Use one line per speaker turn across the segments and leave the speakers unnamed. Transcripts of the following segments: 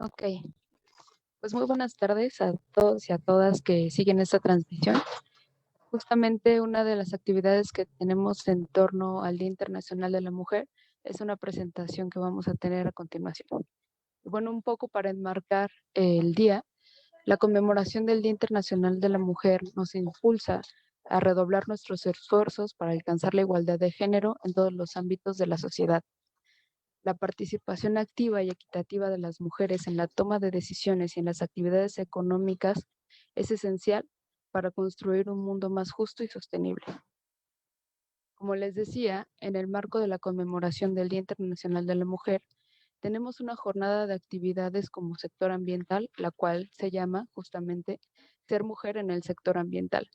Ok, pues muy buenas tardes a todos y a todas que siguen esta transmisión. Justamente una de las actividades que tenemos en torno al Día Internacional de la Mujer es una presentación que vamos a tener a continuación. Y bueno, un poco para enmarcar el día, la conmemoración del Día Internacional de la Mujer nos impulsa a redoblar nuestros esfuerzos para alcanzar la igualdad de género en todos los ámbitos de la sociedad. La participación activa y equitativa de las mujeres en la toma de decisiones y en las actividades económicas es esencial para construir un mundo más justo y sostenible. Como les decía, en el marco de la conmemoración del Día Internacional de la Mujer, tenemos una jornada de actividades como sector ambiental, la cual se llama justamente Ser Mujer en el Sector Ambiental.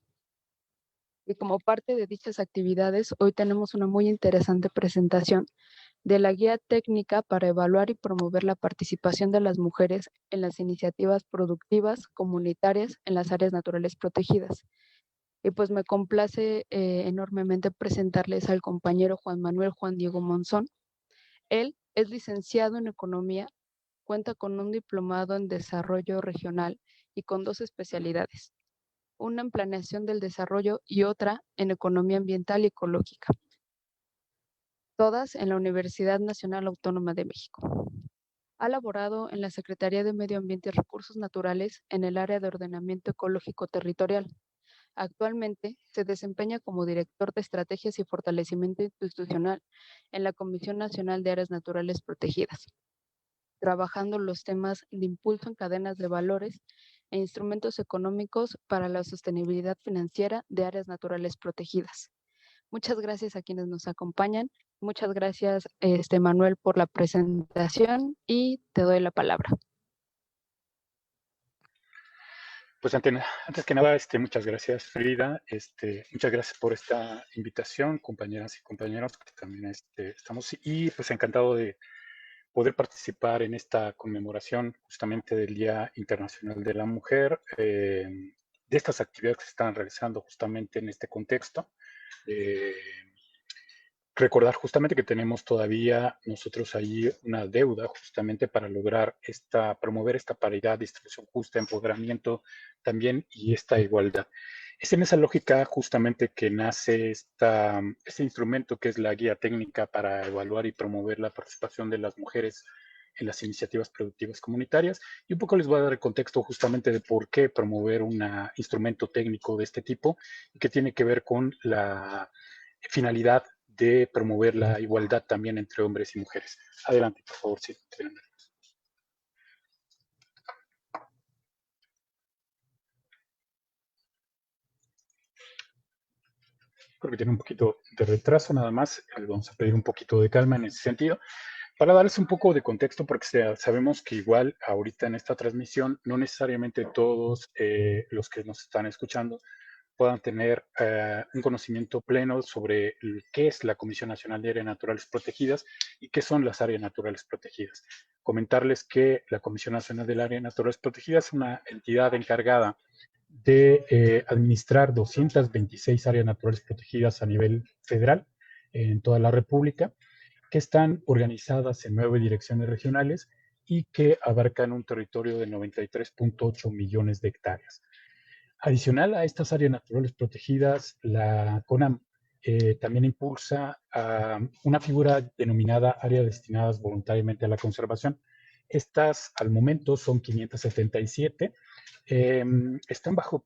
Y como parte de dichas actividades, hoy tenemos una muy interesante presentación de la guía técnica para evaluar y promover la participación de las mujeres en las iniciativas productivas comunitarias en las áreas naturales protegidas. Y pues me complace enormemente presentarles al compañero Juan Manuel Juan Diego Monzón. Él es licenciado en Economía, cuenta con un diplomado en Desarrollo Regional y con 2 especialidades, una en Planeación del Desarrollo y otra en Economía Ambiental y Ecológica, todas en la Universidad Nacional Autónoma de México. Ha laborado en la Secretaría de Medio Ambiente y Recursos Naturales en el área de ordenamiento ecológico territorial. Actualmente se desempeña como director de estrategias y fortalecimiento institucional en la Comisión Nacional de Áreas Naturales Protegidas, trabajando los temas de impulso en cadenas de valores e instrumentos económicos para la sostenibilidad financiera de áreas naturales protegidas. Muchas gracias a quienes nos acompañan. Muchas gracias, Manuel, por la presentación y te doy la palabra.
Pues antes que nada, muchas gracias, Frida. Muchas gracias por esta invitación, compañeras y compañeros que también estamos. Y pues encantado de poder participar en esta conmemoración justamente del Día Internacional de la Mujer, de estas actividades que se están realizando justamente en este contexto. Recordar justamente que tenemos todavía nosotros ahí una deuda justamente para lograr promover esta paridad, distribución justa, empoderamiento también y esta igualdad. Es en esa lógica justamente que nace este instrumento que es la guía técnica para evaluar y promover la participación de las mujeres en las iniciativas productivas comunitarias. Y un poco les voy a dar el contexto justamente de por qué promover un instrumento técnico de este tipo, que tiene que ver con la finalidad de promover la igualdad también entre hombres y mujeres. Adelante, por favor, sí. Creo que tiene un poquito de retraso nada más. Vamos a pedir un poquito de calma en ese sentido. Para darles un poco de contexto, porque sabemos que igual ahorita en esta transmisión no necesariamente todos los que nos están escuchando puedan tener un conocimiento pleno sobre qué es la Comisión Nacional de Áreas Naturales Protegidas y qué son las áreas naturales protegidas. Comentarles que la Comisión Nacional de Áreas Naturales Protegidas es una entidad encargada de administrar 226 áreas naturales protegidas a nivel federal en toda la República, que están organizadas en 9 direcciones regionales y que abarcan un territorio de 93.8 millones de hectáreas. Adicional a estas áreas naturales protegidas, la CONAM también impulsa una figura denominada áreas destinadas voluntariamente a la conservación. Estas al momento son 577, están bajo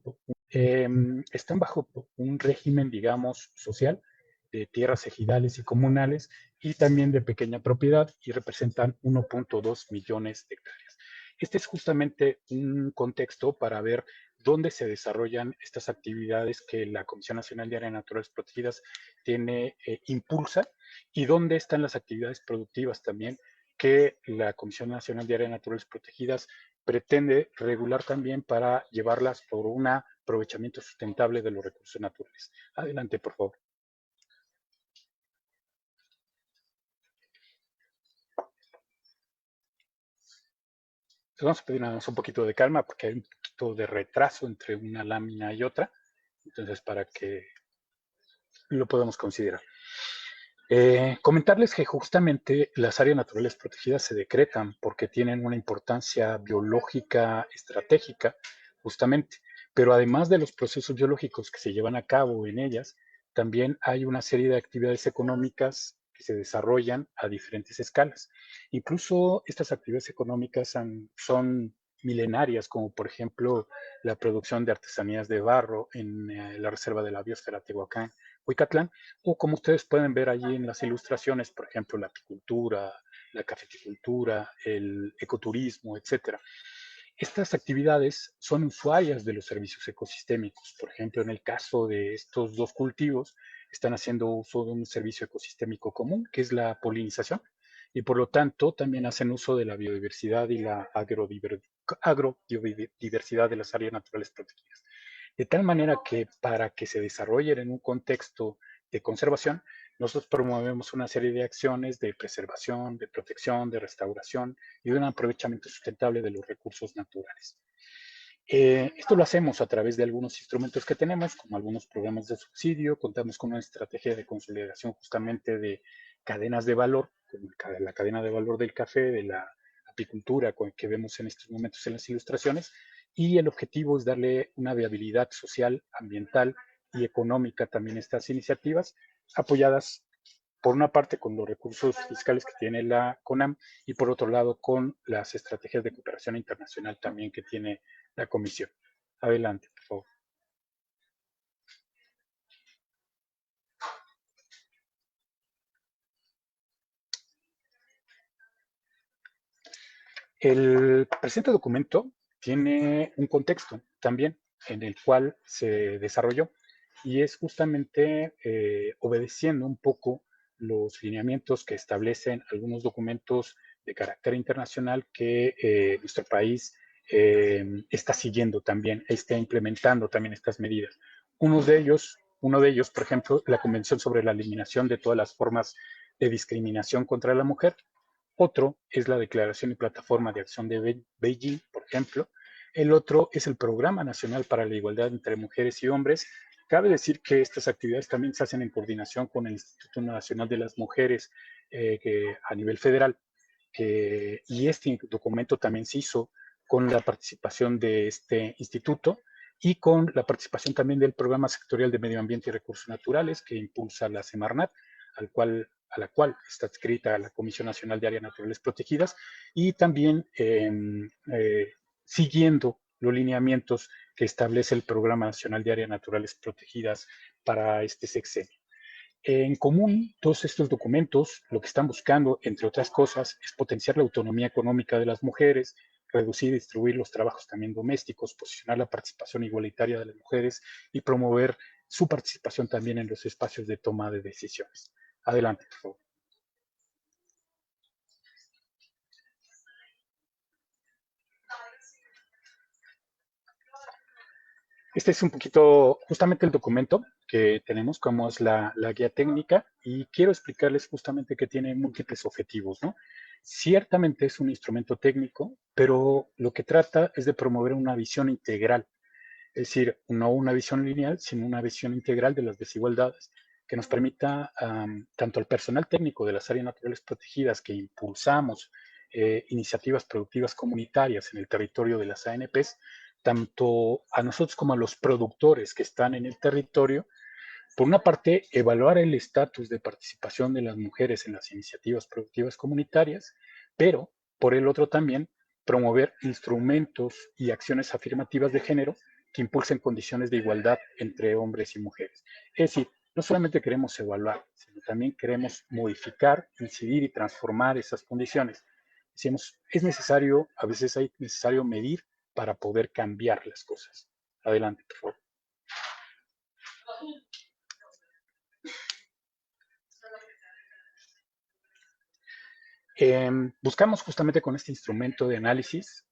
un régimen, digamos, social de tierras ejidales y comunales y también de pequeña propiedad y representan 1.2 millones de hectáreas. Este es justamente un contexto para ver dónde se desarrollan estas actividades que la Comisión Nacional de Áreas Naturales Protegidas impulsa y dónde están las actividades productivas también que la Comisión Nacional de Áreas Naturales Protegidas pretende regular también para llevarlas por un aprovechamiento sustentable de los recursos naturales. Adelante, por favor. Vamos a pedir nada más un poquito de calma porque hay un poquito de retraso entre una lámina y otra, entonces para que lo podamos considerar. Comentarles que justamente las áreas naturales protegidas se decretan porque tienen una importancia biológica estratégica, justamente. Pero además de los procesos biológicos que se llevan a cabo en ellas, también hay una serie de actividades económicas que se desarrollan a diferentes escalas. Incluso estas actividades económicas son milenarias, como por ejemplo la producción de artesanías de barro en la Reserva de la Biosfera Tehuacán, Huicatlán, o como ustedes pueden ver allí en las ilustraciones, por ejemplo, la apicultura, la cafeticultura, el ecoturismo, etcétera. Estas actividades son usuarias de los servicios ecosistémicos. Por ejemplo, en el caso de estos dos cultivos, están haciendo uso de un servicio ecosistémico común, que es la polinización, y por lo tanto también hacen uso de la biodiversidad y la agrodiversidad de las áreas naturales protegidas. De tal manera que para que se desarrollen en un contexto de conservación, nosotros promovemos una serie de acciones de preservación, de protección, de restauración y de un aprovechamiento sustentable de los recursos naturales. Esto lo hacemos a través de algunos instrumentos que tenemos, como algunos programas de subsidio, contamos con una estrategia de consolidación justamente de cadenas de valor, como la cadena de valor del café, de la apicultura que vemos en estos momentos en las ilustraciones, y el objetivo es darle una viabilidad social, ambiental y económica también a estas iniciativas, apoyadas por una parte con los recursos fiscales que tiene la CONAM y por otro lado con las estrategias de cooperación internacional también que tiene la comisión. Adelante, por favor. El presente documento tiene un contexto también en el cual se desarrolló y es justamente obedeciendo un poco los lineamientos que establecen algunos documentos de carácter internacional que nuestro país está siguiendo también, está implementando también estas medidas. Uno de ellos, por ejemplo, la Convención sobre la Eliminación de todas las formas de discriminación contra la mujer. Otro es la Declaración y Plataforma de Acción de Beijing, por ejemplo. El otro es el Programa Nacional para la Igualdad entre Mujeres y Hombres. Cabe decir que estas actividades también se hacen en coordinación con el Instituto Nacional de las Mujeres a nivel federal. Y este documento también se hizo con la participación de este instituto y con la participación también del Programa Sectorial de Medio Ambiente y Recursos Naturales que impulsa la Semarnat, a la cual está adscrita la Comisión Nacional de Áreas Naturales Protegidas, y también siguiendo los lineamientos que establece el Programa Nacional de Áreas Naturales Protegidas para este sexenio. En común, todos estos documentos lo que están buscando, entre otras cosas, es potenciar la autonomía económica de las mujeres, reducir y distribuir los trabajos también domésticos, posicionar la participación igualitaria de las mujeres y promover su participación también en los espacios de toma de decisiones. Adelante, por favor. Este es un poquito justamente el documento que tenemos como es la guía técnica y quiero explicarles justamente que tiene múltiples objetivos, ¿no? Ciertamente es un instrumento técnico, pero lo que trata es de promover una visión integral, es decir, no una visión lineal, sino una visión integral de las desigualdades que nos permita tanto al personal técnico de las áreas naturales protegidas que impulsamos iniciativas productivas comunitarias en el territorio de las ANPs, tanto a nosotros como a los productores que están en el territorio, por una parte, evaluar el estatus de participación de las mujeres en las iniciativas productivas comunitarias, pero por el otro también promover instrumentos y acciones afirmativas de género que impulsen condiciones de igualdad entre hombres y mujeres. Es decir, no solamente queremos evaluar, sino también queremos modificar, incidir y transformar esas condiciones. Decimos, es necesario, a veces hay necesario medir para poder cambiar las cosas. Adelante, por favor. Buscamos justamente con este instrumento de análisis,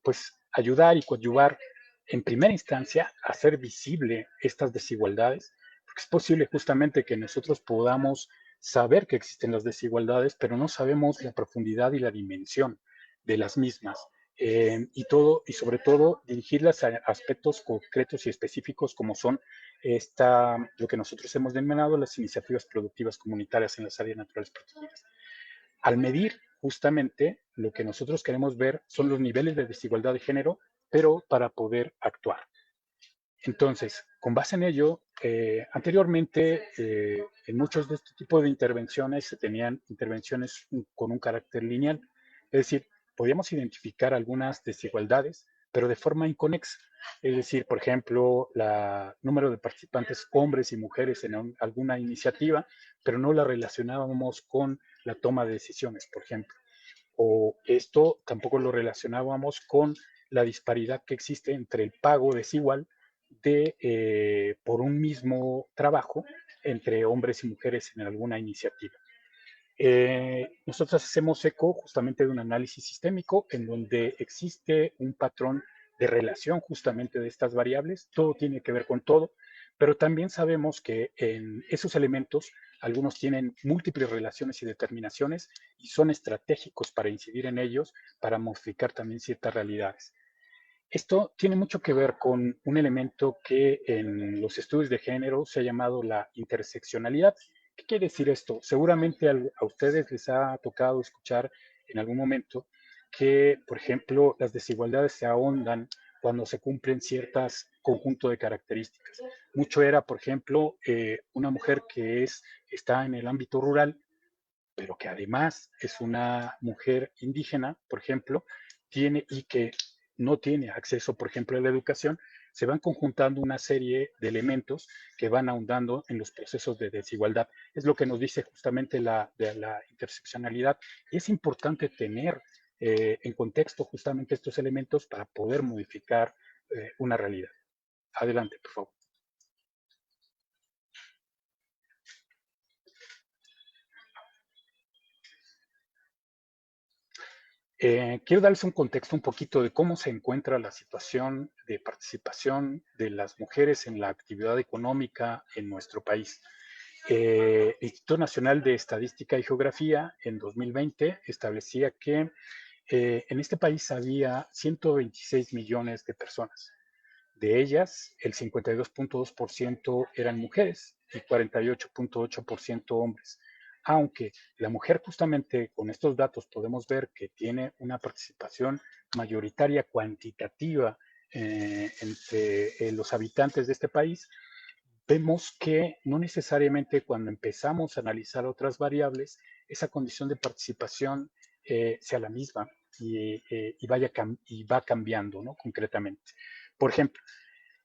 pues ayudar y coadyuvar en primera instancia a hacer visible estas desigualdades, porque es posible justamente que nosotros podamos saber que existen las desigualdades, pero no sabemos la profundidad y la dimensión de las mismas. y sobre todo dirigirlas a aspectos concretos y específicos como son lo que nosotros hemos denominado las iniciativas productivas comunitarias en las áreas naturales protegidas. Al medir justamente lo que nosotros queremos ver son los niveles de desigualdad de género, pero para poder actuar. Entonces, con base en ello, anteriormente en muchos de este tipo de intervenciones se tenían intervenciones con un carácter lineal, es decir, podíamos identificar algunas desigualdades, pero de forma inconexa. Es decir, por ejemplo, el número de participantes hombres y mujeres en alguna iniciativa, pero no la relacionábamos con la toma de decisiones, por ejemplo. O esto tampoco lo relacionábamos con la disparidad que existe entre el pago desigual por un mismo trabajo entre hombres y mujeres en alguna iniciativa. Nosotros hacemos eco justamente de un análisis sistémico en donde existe un patrón de relación justamente de estas variables, todo tiene que ver con todo, pero también sabemos que en esos elementos algunos tienen múltiples relaciones y determinaciones y son estratégicos para incidir en ellos, para modificar también ciertas realidades. Esto tiene mucho que ver con un elemento que en los estudios de género se ha llamado la interseccionalidad. ¿Qué quiere decir esto? Seguramente a ustedes les ha tocado escuchar en algún momento que, por ejemplo, las desigualdades se ahondan cuando se cumplen ciertas conjunto de características. Mucho era, por ejemplo, una mujer que está en el ámbito rural, pero que además es una mujer indígena, por ejemplo, y que no tiene acceso, por ejemplo, a la educación, se van conjuntando una serie de elementos que van ahondando en los procesos de desigualdad. Es lo que nos dice justamente de la interseccionalidad. Y es importante tener en contexto justamente estos elementos para poder modificar una realidad. Adelante, por favor. Quiero darles un contexto un poquito de cómo se encuentra la situación de participación de las mujeres en la actividad económica en nuestro país. El Instituto Nacional de Estadística y Geografía en 2020 establecía que en este país había 126 millones de personas. De ellas, el 52.2% eran mujeres y 48.8% hombres. Aunque la mujer justamente con estos datos podemos ver que tiene una participación mayoritaria cuantitativa entre los habitantes de este país, vemos que no necesariamente cuando empezamos a analizar otras variables, esa condición de participación sea la misma y va cambiando, ¿no? Concretamente. Por ejemplo,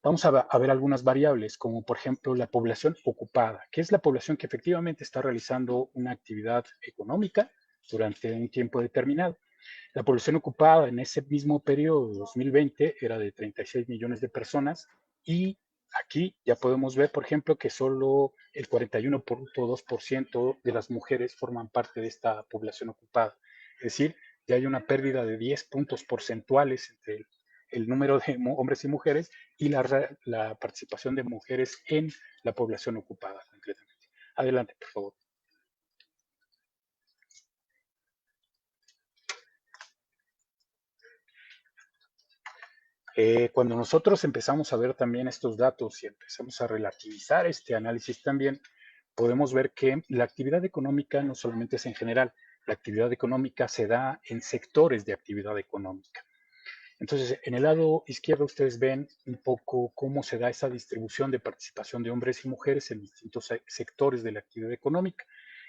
vamos a ver algunas variables, como por ejemplo la población ocupada, que es la población que efectivamente está realizando una actividad económica durante un tiempo determinado. La población ocupada en ese mismo periodo, 2020, era de 36 millones de personas y aquí ya podemos ver, por ejemplo, que solo el 41.2% de las mujeres forman parte de esta población ocupada. Es decir, ya hay una pérdida de 10 puntos porcentuales entre el número de hombres y mujeres y la participación de mujeres en la población ocupada, concretamente. Adelante, por favor. Cuando nosotros empezamos a ver también estos datos y empezamos a relativizar este análisis también, podemos ver que la actividad económica no solamente es en general, la actividad económica se da en sectores de actividad económica. Entonces, en el lado izquierdo ustedes ven un poco cómo se da esa distribución de participación de hombres y mujeres en distintos sectores de la actividad económica.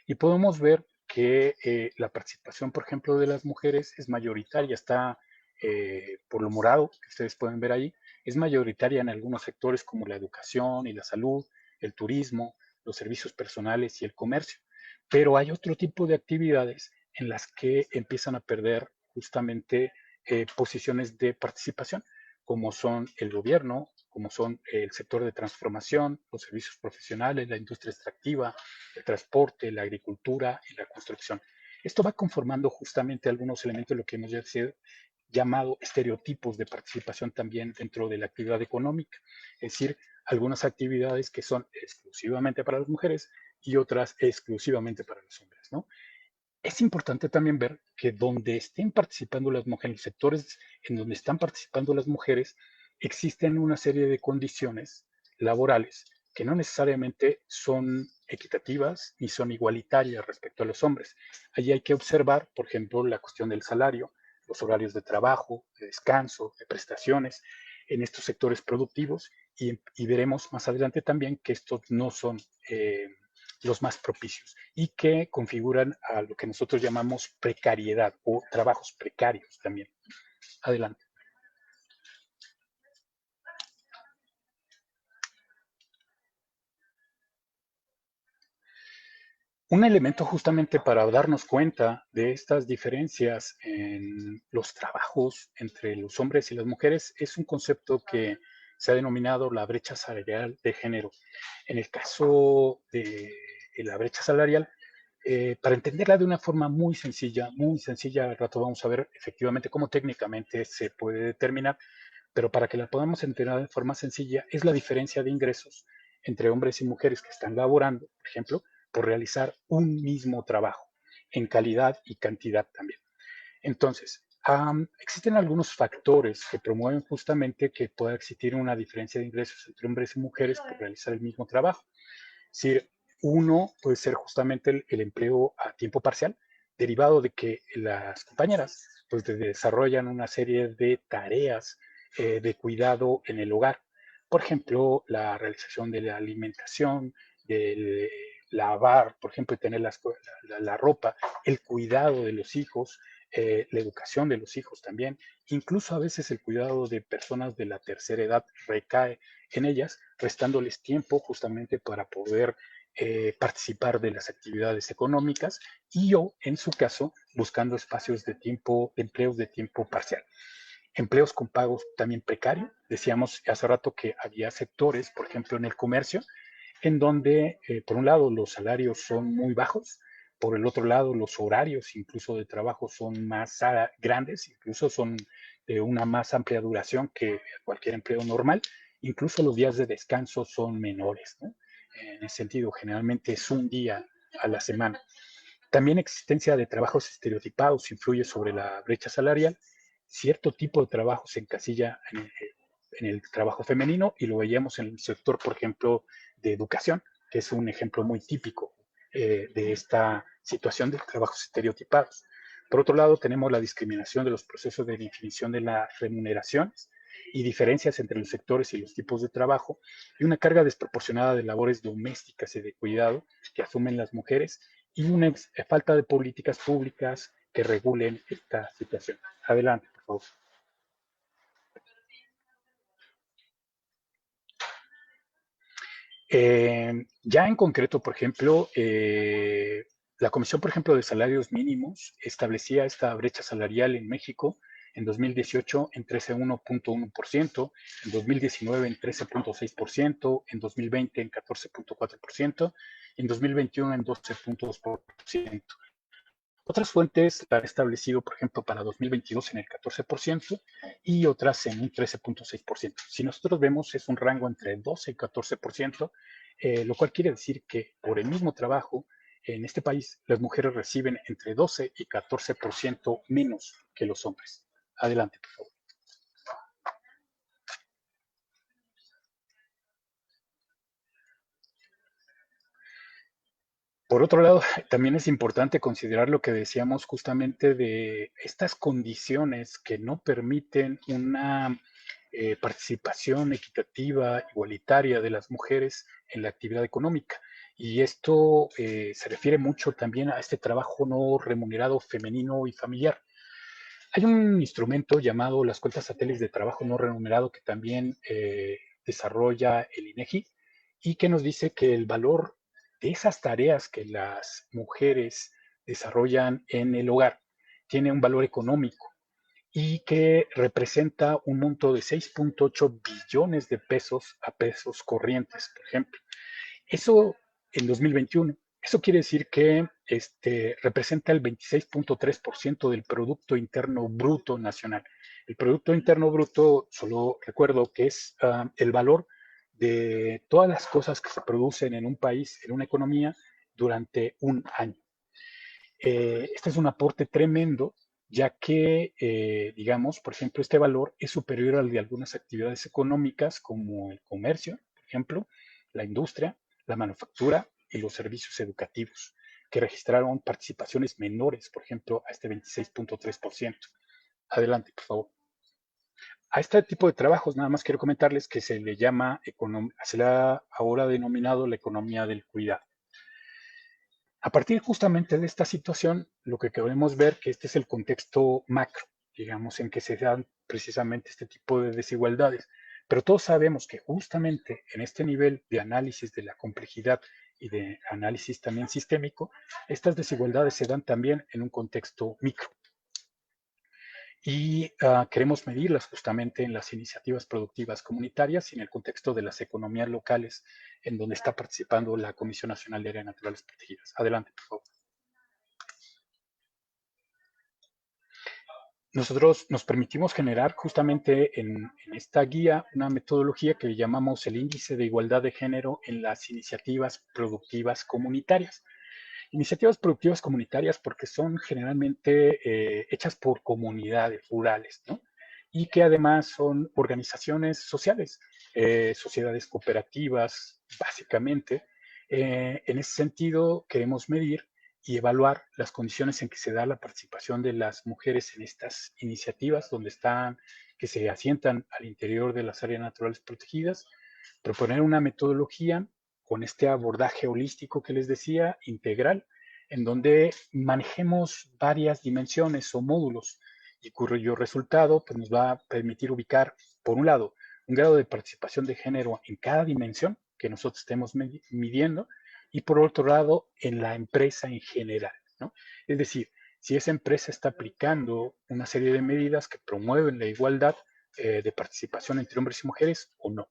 Y podemos ver que la participación, por ejemplo, de las mujeres es mayoritaria, está por lo morado, que ustedes pueden ver ahí, es mayoritaria en algunos sectores como la educación y la salud, el turismo, los servicios personales y el comercio. Pero hay otro tipo de actividades en las que empiezan a perder justamente posiciones de participación, como son el gobierno, como son el sector de transformación, los servicios profesionales, la industria extractiva, el transporte, la agricultura y la construcción. Esto va conformando justamente algunos elementos de lo que hemos llamado estereotipos de participación también dentro de la actividad económica, es decir, algunas actividades que son exclusivamente para las mujeres y otras exclusivamente para los hombres, ¿no? Es importante también ver que donde estén participando las mujeres, en los sectores en donde están participando las mujeres, existen una serie de condiciones laborales que no necesariamente son equitativas ni son igualitarias respecto a los hombres. Allí hay que observar, por ejemplo, la cuestión del salario, los horarios de trabajo, de descanso, de prestaciones en estos sectores productivos y veremos más adelante también que estos no son los más propicios y que configuran a lo que nosotros llamamos precariedad o trabajos precarios también. Adelante. Un elemento justamente para darnos cuenta de estas diferencias en los trabajos entre los hombres y las mujeres es un concepto que se ha denominado la brecha salarial de género. En el caso de la brecha salarial, para entenderla de una forma muy sencilla, al rato vamos a ver efectivamente cómo técnicamente se puede determinar, pero para que la podamos entender de forma sencilla, es la diferencia de ingresos entre hombres y mujeres que están laborando, por ejemplo, por realizar un mismo trabajo, en calidad y cantidad también. Entonces, existen algunos factores que promueven justamente que pueda existir una diferencia de ingresos entre hombres y mujeres por realizar el mismo trabajo. Es decir, uno puede ser justamente el empleo a tiempo parcial, derivado de que las compañeras pues desarrollan una serie de tareas de cuidado en el hogar. Por ejemplo, la realización de la alimentación, de lavar, por ejemplo, tener la ropa, el cuidado de los hijos, la educación de los hijos también, incluso a veces el cuidado de personas de la tercera edad recae en ellas, restándoles tiempo justamente para poder participar de las actividades económicas y o, en su caso, buscando espacios de tiempo, empleos de tiempo parcial. Empleos con pagos también precarios. Decíamos hace rato que había sectores, por ejemplo, en el comercio, en donde, por un lado, los salarios son muy bajos, por el otro lado, los horarios incluso de trabajo son más grandes, incluso son de una más amplia duración que cualquier empleo normal, incluso los días de descanso son menores, ¿no? En ese sentido, generalmente es un día a la semana. También existencia de trabajos estereotipados influye sobre la brecha salarial. Cierto tipo de trabajo se encasilla en el trabajo femenino y lo veíamos en el sector, por ejemplo, de educación, que es un ejemplo muy típico de esta situación de trabajos estereotipados. Por otro lado, tenemos la discriminación de los procesos de definición de las remuneraciones y diferencias entre los sectores y los tipos de trabajo y una carga desproporcionada de labores domésticas y de cuidado que asumen las mujeres y una falta de políticas públicas que regulen esta situación. Adelante, por favor. Ya en concreto, por ejemplo, la Comisión, por ejemplo, de Salarios Mínimos establecía esta brecha salarial en México en 2018 en 13,1%, en 2019 en 13,6%, en 2020 en 14,4%, en 2021 en 12,2%. Otras fuentes la han establecido, por ejemplo, para 2022 en el 14% y otras en un 13,6%. Si nosotros vemos, es un rango entre 12 y 14%, lo cual quiere decir que por el mismo trabajo, en este país, las mujeres reciben entre 12 y 14% menos que los hombres. Adelante, por favor. Por otro lado, también es importante considerar lo que decíamos justamente de estas condiciones que no permiten una participación equitativa, igualitaria de las mujeres en la actividad económica. Y esto se refiere mucho también a este trabajo no remunerado femenino y familiar. Hay un instrumento llamado las cuentas satélites de trabajo no remunerado que también desarrolla el INEGI y que nos dice que el valor de esas tareas que las mujeres desarrollan en el hogar tiene un valor económico y que representa un monto de 6,8 billones de pesos a pesos corrientes, por ejemplo. Eso en 2021. Eso quiere decir que representa el 26,3% del Producto Interno Bruto Nacional. El Producto Interno Bruto, solo recuerdo que es el valor de todas las cosas que se producen en un país, en una economía, durante un año. Este es un aporte tremendo, ya que, digamos, por ejemplo, este valor es superior al de algunas actividades económicas como el comercio, por ejemplo, la industria, la manufactura y los servicios educativos, que registraron participaciones menores, por ejemplo, a este 26.3%. Adelante, por favor. A este tipo de trabajos, nada más quiero comentarles que se le llama, se le ha ahora denominado la economía del cuidado. A partir justamente de esta situación, lo que queremos ver que este es el contexto macro, digamos, en que se dan precisamente este tipo de desigualdades. Pero todos sabemos que justamente en este nivel de análisis de la complejidad y de análisis también sistémico, estas desigualdades se dan también en un contexto micro. Y queremos medirlas justamente en las iniciativas productivas comunitarias y en el contexto de las economías locales en donde está participando la Comisión Nacional de Áreas Naturales Protegidas. Adelante, por favor. Nosotros nos permitimos generar justamente en esta guía una metodología que llamamos el índice de igualdad de género en las iniciativas productivas comunitarias. Iniciativas productivas comunitarias porque son generalmente hechas por comunidades rurales, ¿no? Y que además son organizaciones sociales, sociedades cooperativas, básicamente. En ese sentido, queremos medir y evaluar las condiciones en que se da la participación de las mujeres en estas iniciativas, donde están, que se asientan al interior de las áreas naturales protegidas, proponer una metodología con este abordaje holístico que les decía, integral, en donde manejemos varias dimensiones o módulos y cuyo resultado pues, nos va a permitir ubicar, por un lado, un grado de participación de género en cada dimensión que nosotros estemos midiendo y por otro lado, en la empresa en general, ¿no? Es decir, si esa empresa está aplicando una serie de medidas que promueven la igualdad de participación entre hombres y mujeres o no.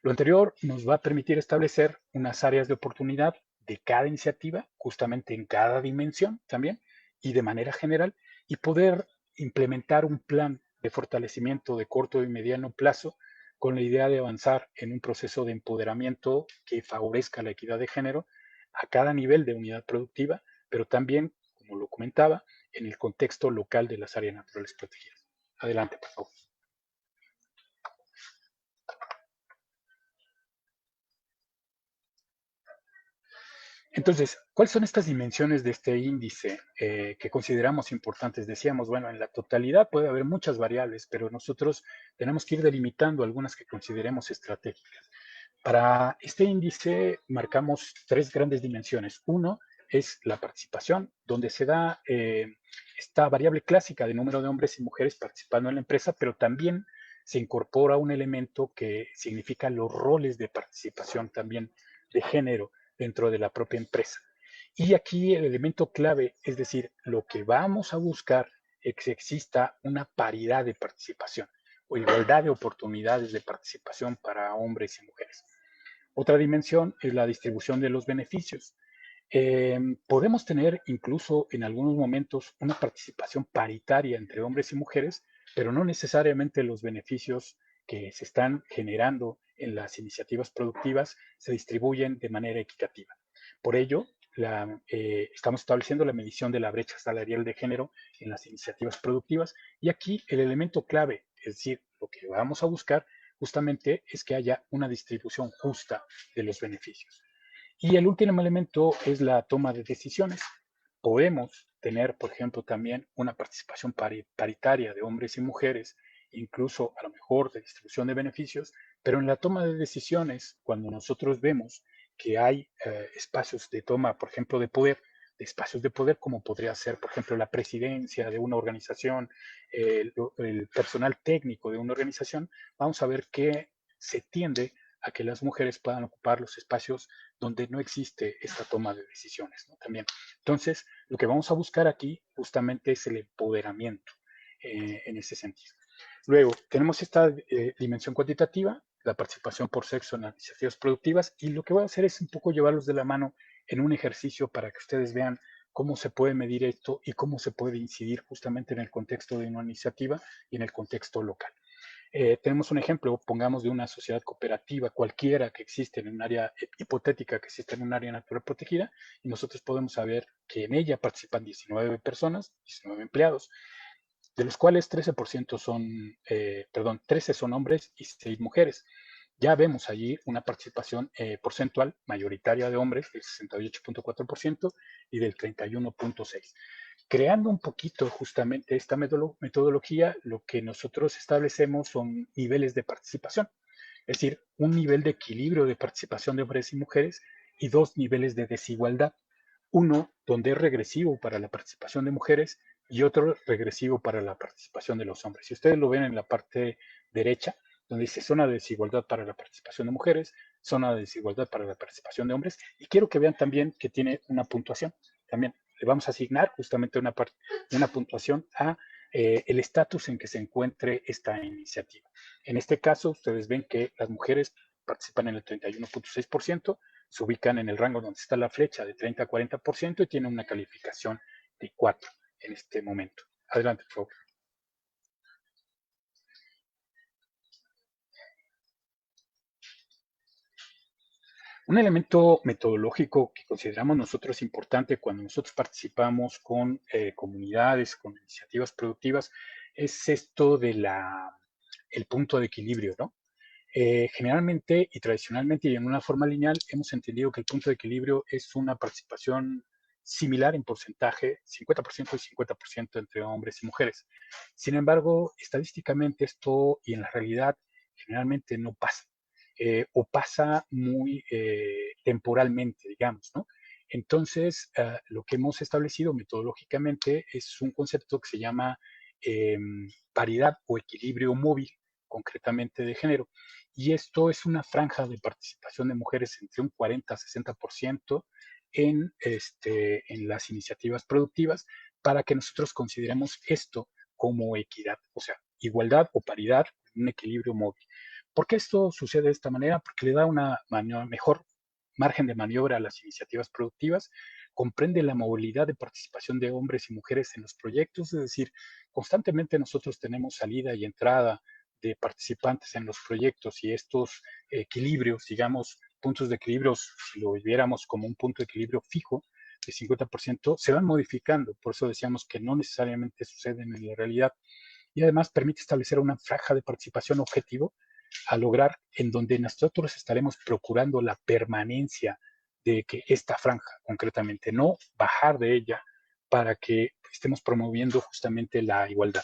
Lo anterior nos va a permitir establecer unas áreas de oportunidad de cada iniciativa, justamente en cada dimensión también, y de manera general, y poder implementar un plan de fortalecimiento de corto y mediano plazo con la idea de avanzar en un proceso de empoderamiento que favorezca la equidad de género a cada nivel de unidad productiva, pero también, como lo comentaba, en el contexto local de las áreas naturales protegidas. Adelante, por favor. Entonces, ¿cuáles son estas dimensiones de este índice que consideramos importantes? Decíamos, bueno, en la totalidad puede haber muchas variables, pero nosotros tenemos que ir delimitando algunas que consideremos estratégicas. Para este índice marcamos tres grandes dimensiones. Uno es la participación, donde se da esta variable clásica de número de hombres y mujeres participando en la empresa, pero también se incorpora un elemento que significa los roles de participación también de género dentro de la propia empresa. Y aquí el elemento clave, es decir, lo que vamos a buscar es que exista una paridad de participación o igualdad de oportunidades de participación para hombres y mujeres. Otra dimensión es la distribución de los beneficios. Podemos tener incluso en algunos momentos una participación paritaria entre hombres y mujeres, pero no necesariamente los beneficios que se están generando en las iniciativas productivas se distribuyen de manera equitativa. Por ello, estamos estableciendo la medición de la brecha salarial de género en las iniciativas productivas y aquí el elemento clave, es decir, lo que vamos a buscar justamente es que haya una distribución justa de los beneficios. Y el último elemento es la toma de decisiones. Podemos tener, por ejemplo, también una participación paritaria de hombres y mujeres, incluso a lo mejor de distribución de beneficios, pero en la toma de decisiones, cuando nosotros vemos que hay espacios de toma, por ejemplo, de poder, de espacios de poder, como podría ser, por ejemplo, la presidencia de una organización, el personal técnico de una organización, vamos a ver que se tiende a que las mujeres puedan ocupar los espacios donde no existe esta toma de decisiones, ¿no? También. Entonces, lo que vamos a buscar aquí justamente es el empoderamiento en ese sentido. Luego, tenemos esta dimensión cuantitativa, la participación por sexo en las iniciativas productivas, y lo que voy a hacer es un poco llevarlos de la mano en un ejercicio para que ustedes vean cómo se puede medir esto y cómo se puede incidir justamente en el contexto de una iniciativa y en el contexto local. Tenemos un ejemplo, pongamos de una sociedad cooperativa cualquiera que existe en un área hipotética, que existe en un área natural protegida, y nosotros podemos saber que en ella participan 19 personas, 19 empleados, de los cuales 13% son, 13 son hombres y 6 mujeres. Ya vemos allí una participación porcentual mayoritaria de hombres del 68.4% y del 31.6%. Creando un poquito justamente esta metodología, lo que nosotros establecemos son niveles de participación, es decir, un nivel de equilibrio de participación de hombres y mujeres y dos niveles de desigualdad. Uno donde es regresivo para la participación de mujeres y otro regresivo para la participación de los hombres. Si ustedes lo ven en la parte derecha, donde dice zona de desigualdad para la participación de mujeres, zona de desigualdad para la participación de hombres, y quiero que vean también que tiene una puntuación. También le vamos a asignar justamente una puntuación a el estatus en que se encuentre esta iniciativa. En este caso, ustedes ven que las mujeres participan en el 31.6%, se ubican en el rango donde está la flecha de 30 a 40% y tienen una calificación de 4 en este momento. Adelante, por favor. Un elemento metodológico que consideramos nosotros importante cuando nosotros participamos con comunidades, con iniciativas productivas, es esto de el punto de equilibrio, ¿no? Generalmente y tradicionalmente y en una forma lineal hemos entendido que el punto de equilibrio es una participación similar en porcentaje, 50% y 50% entre hombres y mujeres. Sin embargo, estadísticamente esto y en la realidad generalmente no pasa, o pasa muy temporalmente, digamos, ¿no? Entonces, lo que hemos establecido metodológicamente es un concepto que se llama eh, paridad o equilibrio móvil, concretamente de género. Y esto es una franja de participación de mujeres entre un 40 a 60% en las iniciativas productivas para que nosotros consideremos esto como equidad, o sea, igualdad o paridad, un equilibrio móvil. ¿Por qué esto sucede de esta manera? Porque le da una mejor margen de maniobra a las iniciativas productivas, comprende la movilidad de participación de hombres y mujeres en los proyectos, es decir, constantemente nosotros tenemos salida y entrada de participantes en los proyectos y estos equilibrios, digamos, puntos de equilibrio, si lo viéramos como un punto de equilibrio fijo de 50%, se van modificando. Por eso decíamos que no necesariamente suceden en la realidad. Y además permite establecer una franja de participación objetivo a lograr en donde nosotros estaremos procurando la permanencia de que esta franja, concretamente, no bajar de ella para que estemos promoviendo justamente la igualdad.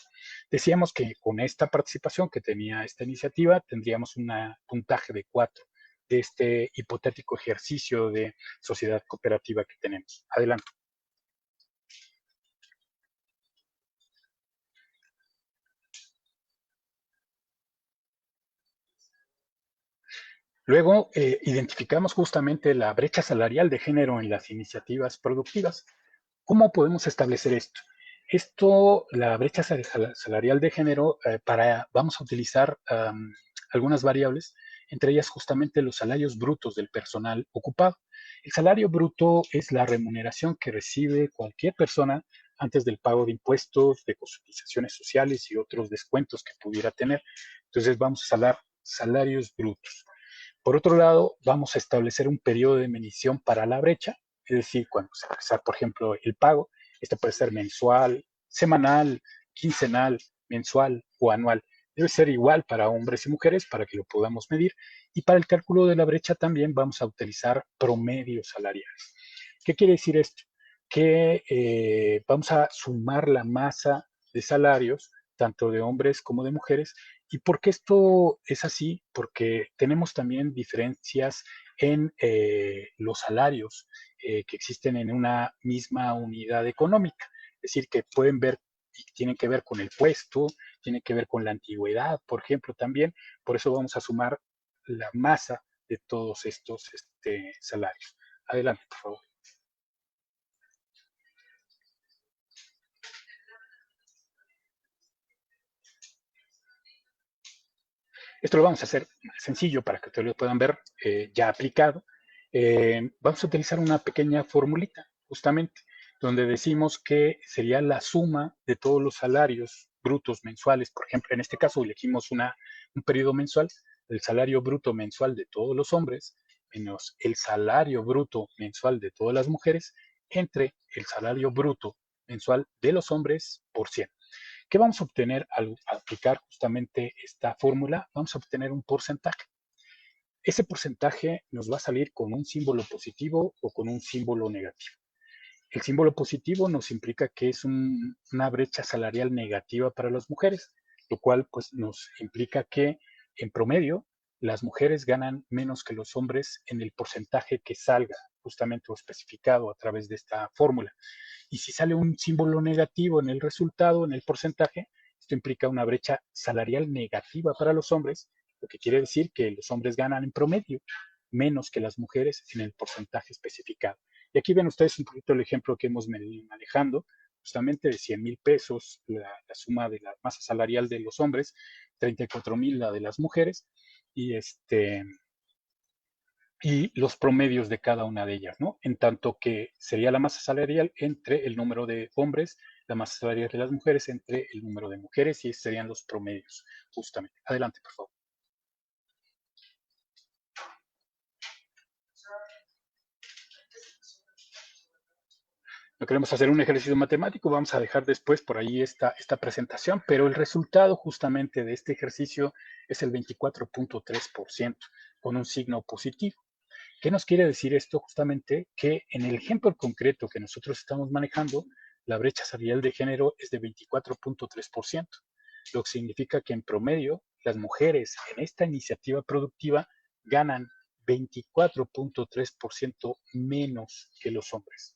Decíamos que con esta participación que tenía esta iniciativa tendríamos un puntaje de 4 de este hipotético ejercicio de sociedad cooperativa que tenemos. Adelante. Luego, identificamos justamente la brecha salarial de género en las iniciativas productivas. ¿Cómo podemos establecer esto? La brecha salarial de género, vamos a utilizar algunas variables, entre ellas justamente los salarios brutos del personal ocupado. El salario bruto es la remuneración que recibe cualquier persona antes del pago de impuestos, de cotizaciones sociales y otros descuentos que pudiera tener. Entonces vamos a hablar salarios brutos. Por otro lado, vamos a establecer un periodo de medición para la brecha, es decir, cuando se realiza, por ejemplo, el pago, este puede ser mensual, semanal, quincenal, mensual o anual. Debe ser igual para hombres y mujeres para que lo podamos medir. Y para el cálculo de la brecha también vamos a utilizar promedios salariales. ¿Qué quiere decir esto? Que vamos a sumar la masa de salarios, tanto de hombres como de mujeres. ¿Y por qué esto es así? Porque tenemos también diferencias en los salarios que existen en una misma unidad económica. Es decir, que pueden ver y tienen que ver con el puesto, tienen que ver con la antigüedad, por ejemplo, también. Por eso vamos a sumar la masa de todos estos salarios. Adelante, por favor. Esto lo vamos a hacer sencillo para que ustedes lo puedan ver ya aplicado. Vamos a utilizar una pequeña formulita, justamente, donde decimos que sería la suma de todos los salarios brutos mensuales, por ejemplo, en este caso elegimos un periodo mensual, el salario bruto mensual de todos los hombres menos el salario bruto mensual de todas las mujeres entre el salario bruto mensual de los hombres por 100. ¿Qué vamos a obtener al aplicar justamente esta fórmula? Vamos a obtener un porcentaje. Ese porcentaje nos va a salir con un símbolo positivo o con un símbolo negativo. El símbolo positivo nos implica que es una brecha salarial negativa para las mujeres, lo cual pues nos implica que en promedio las mujeres ganan menos que los hombres en el porcentaje que salga justamente o especificado a través de esta fórmula. Y si sale un símbolo negativo en el resultado, en el porcentaje, esto implica una brecha salarial negativa para los hombres, lo que quiere decir que los hombres ganan en promedio menos que las mujeres en el porcentaje especificado. Y aquí ven ustedes un poquito el ejemplo que hemos venido manejando, justamente de 100,000 pesos la suma de la masa salarial de los hombres, 34,000 la de las mujeres, y los promedios de cada una de ellas, ¿no? En tanto que sería la masa salarial entre el número de hombres, la masa salarial de las mujeres entre el número de mujeres, y esos serían los promedios, justamente. Adelante, por favor. No queremos hacer un ejercicio matemático, vamos a dejar después por ahí esta presentación, pero el resultado justamente de este ejercicio es el 24.3%, con un signo positivo. ¿Qué nos quiere decir esto? Justamente que en el ejemplo concreto que nosotros estamos manejando, la brecha salarial de género es de 24.3%, lo que significa que en promedio las mujeres en esta iniciativa productiva ganan 24.3% menos que los hombres.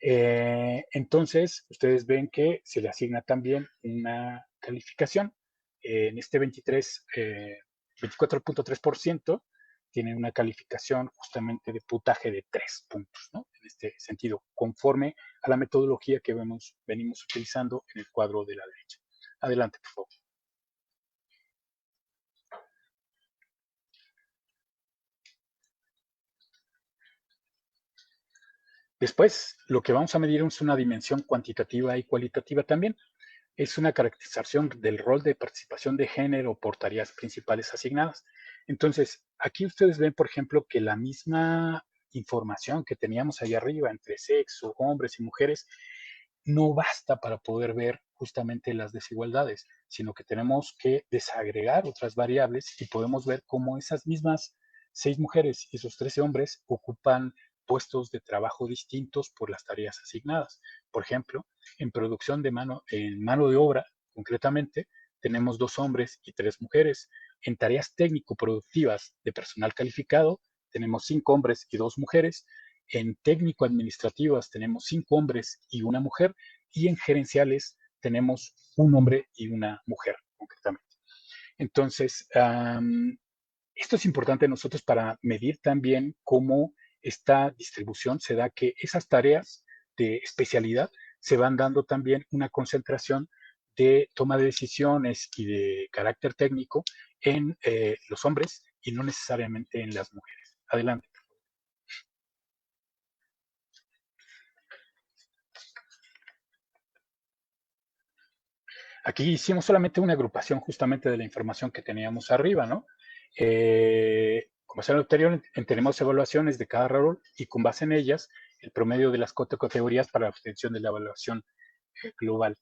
Entonces, ustedes ven que se le asigna también una calificación. En este 24.3% tiene una calificación justamente de puntaje de 3 puntos, ¿no? En este sentido, conforme a la metodología que venimos utilizando en el cuadro de la derecha. Adelante, por favor. Después, lo que vamos a medir es una dimensión cuantitativa y cualitativa también. Es una caracterización del rol de participación de género por tareas principales asignadas. Entonces, aquí ustedes ven, por ejemplo, que la misma información que teníamos ahí arriba entre sexo, hombres y mujeres, no basta para poder ver justamente las desigualdades, sino que tenemos que desagregar otras variables y podemos ver cómo esas mismas 6 mujeres y esos 13 hombres ocupan puestos de trabajo distintos por las tareas asignadas. Por ejemplo, en producción en mano de obra, concretamente, tenemos 2 hombres y 3 mujeres. En tareas técnico-productivas de personal calificado, tenemos 5 hombres y 2 mujeres. En técnico-administrativas tenemos 5 hombres y una mujer. Y en gerenciales tenemos un hombre y una mujer, concretamente. Entonces, esto es importante a nosotros para medir también cómo esta distribución se da, que esas tareas de especialidad se van dando también una concentración de toma de decisiones y de carácter técnico en los hombres y no necesariamente en las mujeres. Adelante. Aquí hicimos solamente una agrupación justamente de la información que teníamos arriba, ¿no? Como sea lo anterior, tenemos evaluaciones de cada rol y con base en ellas, el promedio de las 4 categorías para la obtención de la evaluación global.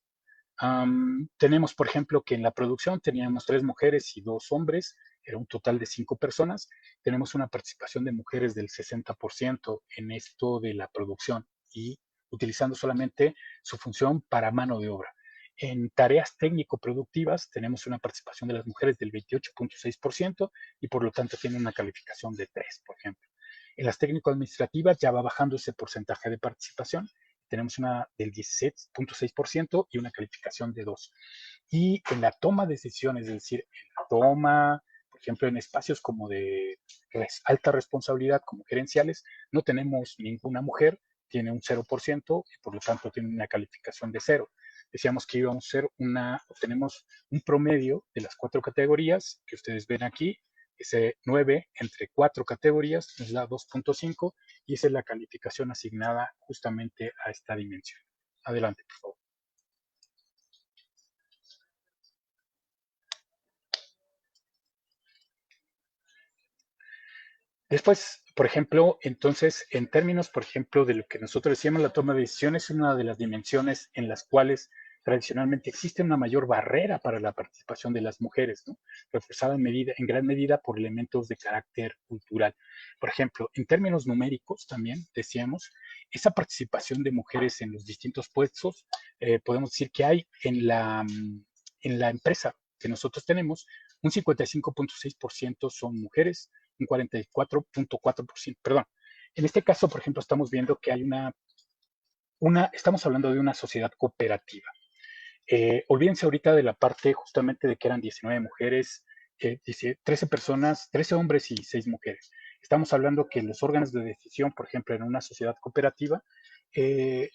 Tenemos, por ejemplo, que en la producción teníamos 3 mujeres y 2 hombres, era un total de 5 personas. Tenemos una participación de mujeres del 60% en esto de la producción y utilizando solamente su función para mano de obra. En tareas técnico-productivas tenemos una participación de las mujeres del 28.6% y por lo tanto tiene una calificación de 3, por ejemplo. En las técnico-administrativas ya va bajando ese porcentaje de participación. Tenemos una del 16.6% y una calificación de 2. Y en la toma de decisiones, es decir, en la toma, por ejemplo, en espacios como de alta responsabilidad, como gerenciales, no tenemos ninguna mujer, tiene un 0% y por lo tanto tiene una calificación de 0. Decíamos que íbamos a ser tenemos un promedio de las 4 categorías que ustedes ven aquí, ese 9 entre 4 categorías nos da 2.5 y esa es la calificación asignada justamente a esta dimensión. Adelante, por favor. Después, por ejemplo, entonces, en términos, por ejemplo, de lo que nosotros decíamos, la toma de decisiones es una de las dimensiones en las cuales tradicionalmente existe una mayor barrera para la participación de las mujeres, ¿no? Reforzada en gran medida por elementos de carácter cultural. Por ejemplo, en términos numéricos también decíamos, esa participación de mujeres en los distintos puestos, podemos decir que hay en la empresa que nosotros tenemos, un 55.6% son mujeres, un 44.4%, perdón. En este caso, por ejemplo, estamos viendo que hay estamos hablando de una sociedad cooperativa. Olvídense ahorita de la parte justamente de que eran 19 mujeres, 13 personas, 13 hombres y 6 mujeres. Estamos hablando que los órganos de decisión, por ejemplo, en una sociedad cooperativa, eh,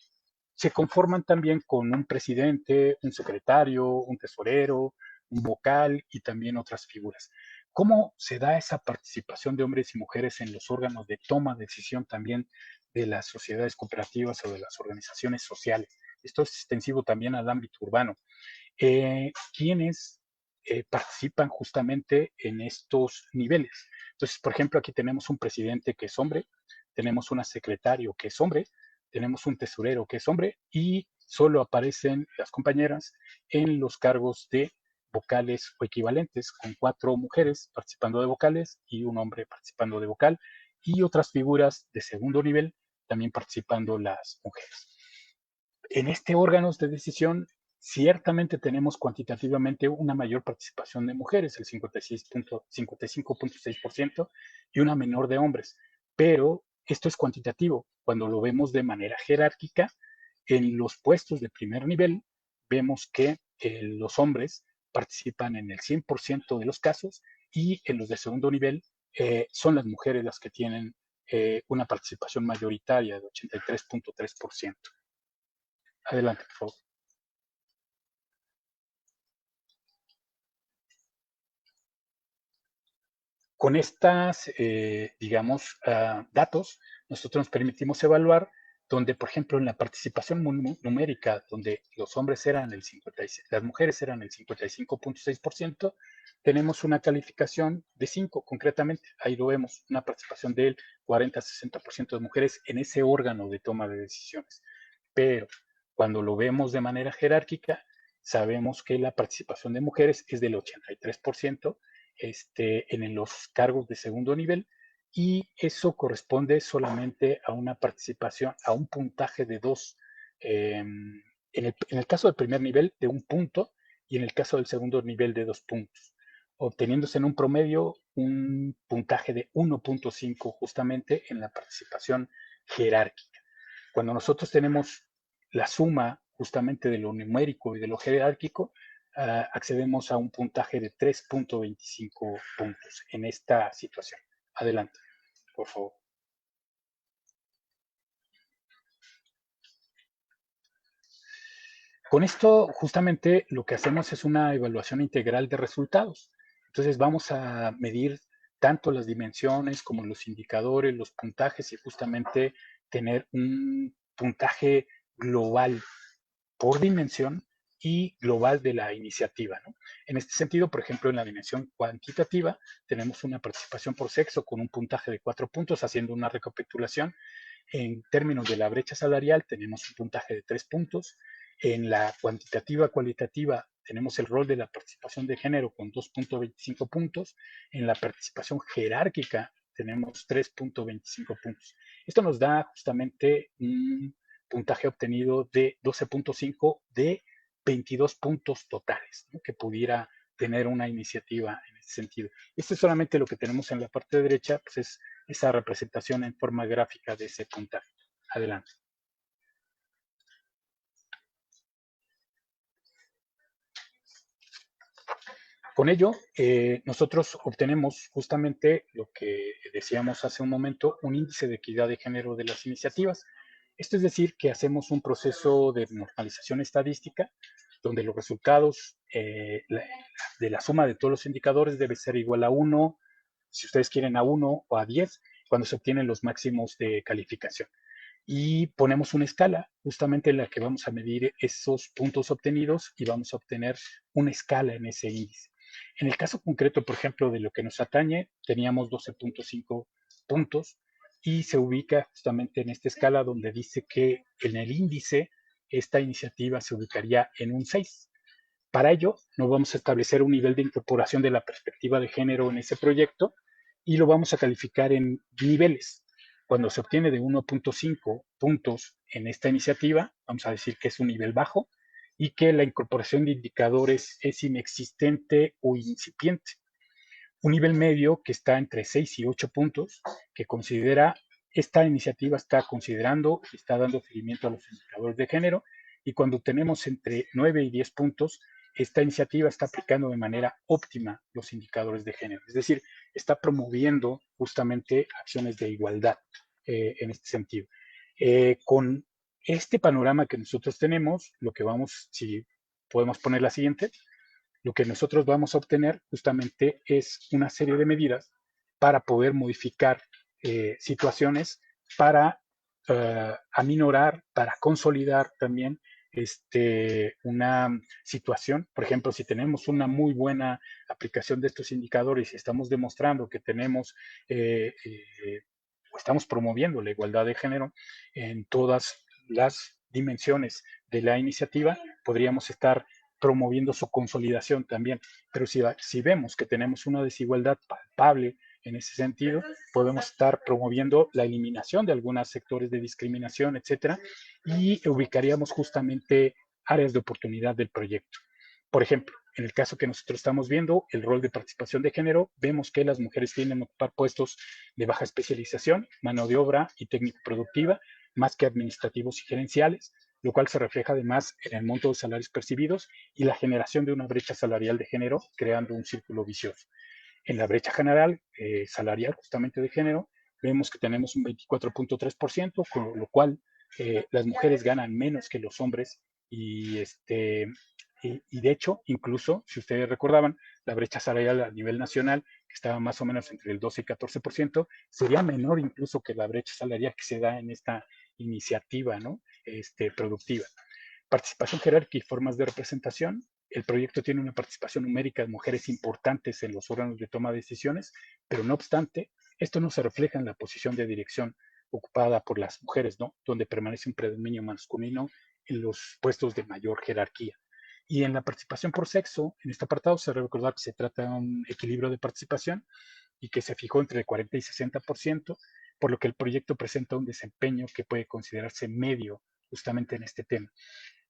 se conforman también con un presidente, un secretario, un tesorero, un vocal y también otras figuras. ¿Cómo se da esa participación de hombres y mujeres en los órganos de toma de decisión también de las sociedades cooperativas o de las organizaciones sociales? Esto es extensivo también al ámbito urbano. ¿Quiénes participan justamente en estos niveles? Entonces, por ejemplo, aquí tenemos un presidente que es hombre, tenemos un secretario que es hombre, tenemos un tesorero que es hombre y solo aparecen las compañeras en los cargos de vocales o equivalentes, con 4 mujeres participando de vocales y un hombre participando de vocal y otras figuras de segundo nivel también participando las mujeres. En este órgano de decisión, ciertamente tenemos cuantitativamente una mayor participación de mujeres, el 55.6%, y una menor de hombres. Pero esto es cuantitativo. Cuando lo vemos de manera jerárquica, en los puestos de primer nivel, vemos que los hombres participan en el 100% de los casos y en los de segundo nivel son las mujeres las que tienen una participación mayoritaria de 83.3%. Adelante, por favor. Con estas, digamos, datos, nosotros nos permitimos evaluar donde, por ejemplo, en la participación numérica, donde los hombres eran el 56, las mujeres eran el 55.6%, tenemos una calificación de 5, concretamente. Ahí lo vemos, una participación del 40-60% de mujeres en ese órgano de toma de decisiones. Pero cuando lo vemos de manera jerárquica, sabemos que la participación de mujeres es del 83%, en los cargos de segundo nivel, y eso corresponde solamente a una participación, a un puntaje de 2, en el caso del primer nivel de 1 punto y en el caso del segundo nivel de 2 puntos, obteniéndose en un promedio un puntaje de 1.5 justamente en la participación jerárquica. Cuando nosotros tenemos la suma justamente de lo numérico y de lo jerárquico, accedemos a un puntaje de 3.25 puntos en esta situación. Adelante, por favor. Con esto, justamente lo que hacemos es una evaluación integral de resultados. Entonces, vamos a medir tanto las dimensiones como los indicadores, los puntajes y justamente tener un puntaje global por dimensión y global de la iniciativa, ¿no? En este sentido, por ejemplo, en la dimensión cuantitativa, tenemos una participación por sexo con un puntaje de 4 puntos, haciendo una recapitulación. En términos de la brecha salarial, tenemos un puntaje de 3 puntos. En la cuantitativa cualitativa, tenemos el rol de la participación de género con 2.25 puntos. En la participación jerárquica, tenemos 3.25 puntos. Esto nos da justamente un puntaje obtenido de 12.5 de 22 puntos totales, ¿no?, que pudiera tener una iniciativa en ese sentido. Esto es solamente lo que tenemos en la parte derecha, pues es esa representación en forma gráfica de ese puntaje. Adelante. Con ello, nosotros obtenemos justamente lo que decíamos hace un momento, un índice de equidad de género de las iniciativas. Esto es decir, que hacemos un proceso de normalización estadística donde los resultados de la suma de todos los indicadores debe ser igual a 1, si ustedes quieren a 1 o a 10, cuando se obtienen los máximos de calificación. Y ponemos una escala justamente en la que vamos a medir esos puntos obtenidos y vamos a obtener una escala en ese índice. En el caso concreto, por ejemplo, de lo que nos atañe, teníamos 12.5 puntos y se ubica justamente en esta escala donde dice que en el índice esta iniciativa se ubicaría en un 6. Para ello, nos vamos a establecer un nivel de incorporación de la perspectiva de género en ese proyecto y lo vamos a calificar en niveles. Cuando se obtiene de 1.5 puntos en esta iniciativa, vamos a decir que es un nivel bajo y que la incorporación de indicadores es inexistente o incipiente. Un nivel medio que está entre 6 y 8 puntos, que considera esta iniciativa está considerando y está dando seguimiento a los indicadores de género, y cuando tenemos entre 9 y 10 puntos, esta iniciativa está aplicando de manera óptima los indicadores de género, es decir, está promoviendo justamente acciones de igualdad en este sentido. Con este panorama que nosotros tenemos, lo que vamos, si podemos poner la siguiente, lo que nosotros vamos a obtener justamente es una serie de medidas para poder modificar situaciones, para aminorar, para consolidar también una situación. Por ejemplo, si tenemos una muy buena aplicación de estos indicadores y estamos demostrando que tenemos o estamos promoviendo la igualdad de género en todas las dimensiones de la iniciativa, podríamos estar promoviendo su consolidación también. Pero si vemos que tenemos una desigualdad palpable en ese sentido, podemos estar promoviendo la eliminación de algunos sectores de discriminación, etcétera, y ubicaríamos justamente áreas de oportunidad del proyecto. Por ejemplo, en el caso que nosotros estamos viendo, el rol de participación de género, vemos que las mujeres tienden a ocupar puestos de baja especialización, mano de obra y técnico productiva, más que administrativos y gerenciales, lo cual se refleja además en el monto de salarios percibidos y la generación de una brecha salarial de género, creando un círculo vicioso. En la brecha general salarial justamente de género, vemos que tenemos un 24.3%, con lo cual las mujeres ganan menos que los hombres y de hecho, incluso, si ustedes recordaban, la brecha salarial a nivel nacional, que estaba más o menos entre el 12 y 14%, sería menor incluso que la brecha salarial que se da en esta iniciativa, ¿no? Productiva. Participación jerárquica y formas de representación. El proyecto tiene una participación numérica de mujeres importantes en los órganos de toma de decisiones, pero no obstante, esto no se refleja en la posición de dirección ocupada por las mujeres, ¿no? Donde permanece un predominio masculino en los puestos de mayor jerarquía. Y en la participación por sexo, en este apartado se debe recordar que se trata de un equilibrio de participación y que se fijó entre el 40 y 60%, por lo que el proyecto presenta un desempeño que puede considerarse medio justamente en este tema.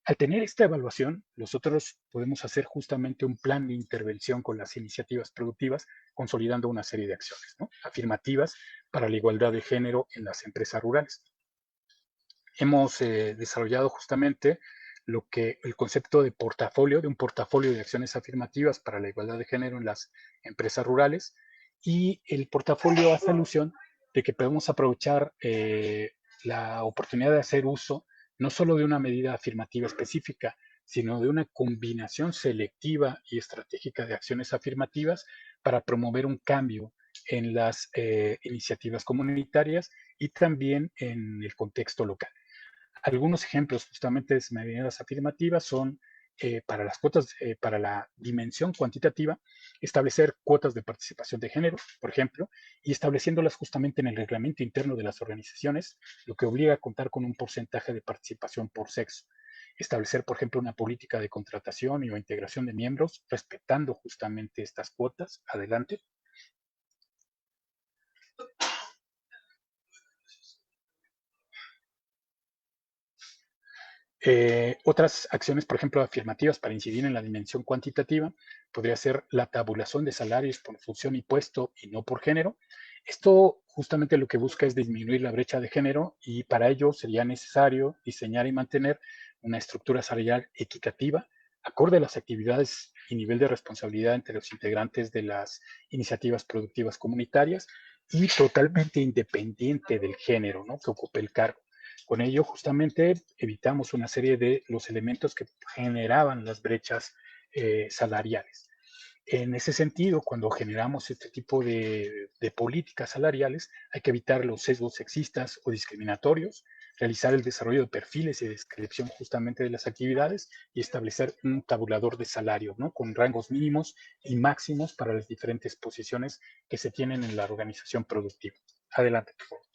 Al tener esta evaluación, nosotros podemos hacer justamente un plan de intervención con las iniciativas productivas, consolidando una serie de acciones, ¿no?, afirmativas para la igualdad de género en las empresas rurales. Hemos desarrollado justamente el concepto de portafolio, de un portafolio de acciones afirmativas para la igualdad de género en las empresas rurales, y el portafolio hace alusión de que podemos aprovechar la oportunidad de hacer uso no solo de una medida afirmativa específica, sino de una combinación selectiva y estratégica de acciones afirmativas para promover un cambio en las iniciativas comunitarias y también en el contexto local. Algunos ejemplos justamente de medidas afirmativas son para las cuotas, para la dimensión cuantitativa, establecer cuotas de participación de género, por ejemplo, y estableciéndolas justamente en el reglamento interno de las organizaciones, lo que obliga a contar con un porcentaje de participación por sexo. Establecer, por ejemplo, una política de contratación y o integración de miembros, respetando justamente estas cuotas. Adelante. Otras acciones, por ejemplo, afirmativas para incidir en la dimensión cuantitativa, podría ser la tabulación de salarios por función y puesto y no por género. Esto justamente lo que busca es disminuir la brecha de género, y para ello sería necesario diseñar y mantener una estructura salarial equitativa, acorde a las actividades y nivel de responsabilidad entre los integrantes de las iniciativas productivas comunitarias, y totalmente independiente del género, ¿no?, que ocupe el cargo. Con ello, justamente, evitamos una serie de los elementos que generaban las brechas salariales. En ese sentido, cuando generamos este tipo de políticas salariales, hay que evitar los sesgos sexistas o discriminatorios, realizar el desarrollo de perfiles y descripción justamente de las actividades y establecer un tabulador de salario, ¿no?, con rangos mínimos y máximos para las diferentes posiciones que se tienen en la organización productiva. Adelante, por favor.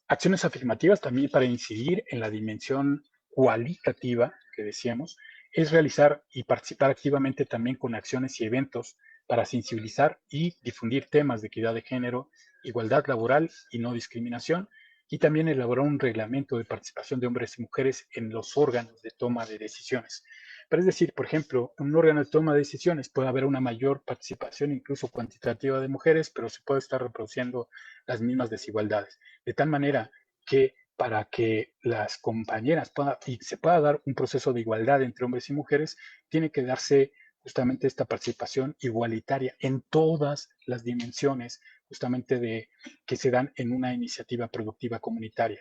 Acciones afirmativas también para incidir en la dimensión cualitativa que decíamos, es realizar y participar activamente también con acciones y eventos para sensibilizar y difundir temas de equidad de género, igualdad laboral y no discriminación, y también elaborar un reglamento de participación de hombres y mujeres en los órganos de toma de decisiones. Pero es decir, por ejemplo, en un órgano de toma de decisiones puede haber una mayor participación, incluso cuantitativa, de mujeres, pero se puede estar reproduciendo las mismas desigualdades. De tal manera que para que las compañeras puedan y se pueda dar un proceso de igualdad entre hombres y mujeres, tiene que darse justamente esta participación igualitaria en todas las dimensiones justamente de que se dan en una iniciativa productiva comunitaria.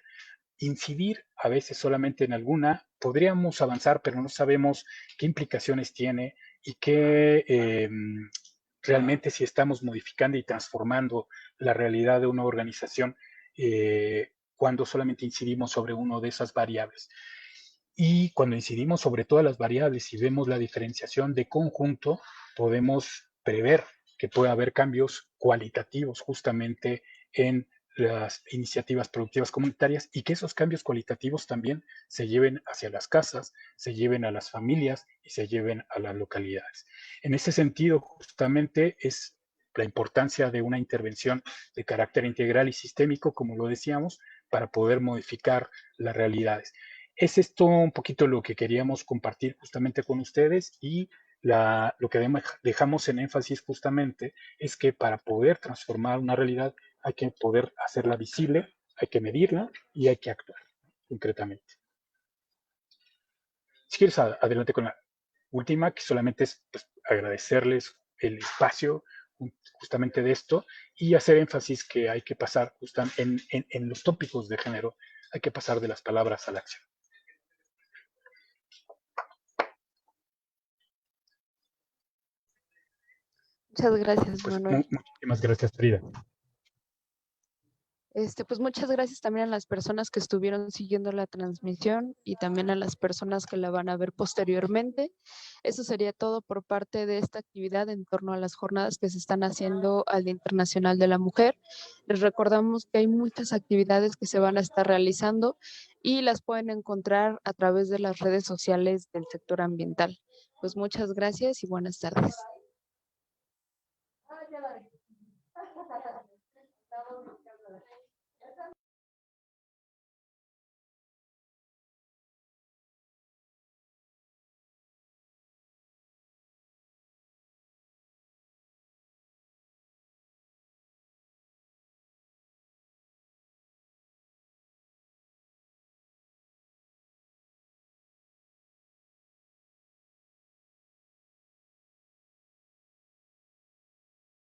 Incidir a veces solamente en alguna, podríamos avanzar, pero no sabemos qué implicaciones tiene y qué realmente si estamos modificando y transformando la realidad de una organización cuando solamente incidimos sobre una de esas variables. Y cuando incidimos sobre todas las variables y vemos la diferenciación de conjunto, podemos prever que puede haber cambios cualitativos justamente en las iniciativas productivas comunitarias y que esos cambios cualitativos también se lleven hacia las casas, se lleven a las familias y se lleven a las localidades. En ese sentido, justamente es la importancia de una intervención de carácter integral y sistémico, como lo decíamos, para poder modificar las realidades. Es esto un poquito lo que queríamos compartir justamente con ustedes y lo que dejamos en énfasis justamente es que para poder transformar una realidad hay que poder hacerla visible, hay que medirla y hay que actuar concretamente. Si quieres, adelante con la última, que solamente es pues, agradecerles el espacio justamente de esto y hacer énfasis que hay que pasar en los tópicos de género, hay que pasar de las palabras a la acción.
Muchas gracias,
Pues
Manuel.
muchísimas gracias, Frida.
Pues muchas gracias también a las personas que estuvieron siguiendo la transmisión y también a las personas que la van a ver posteriormente. Eso sería todo por parte de esta actividad en torno a las jornadas que se están haciendo al Día Internacional de la Mujer. Les recordamos que hay muchas actividades que se van a estar realizando y las pueden encontrar a través de las redes sociales del sector ambiental. Pues muchas gracias y buenas tardes.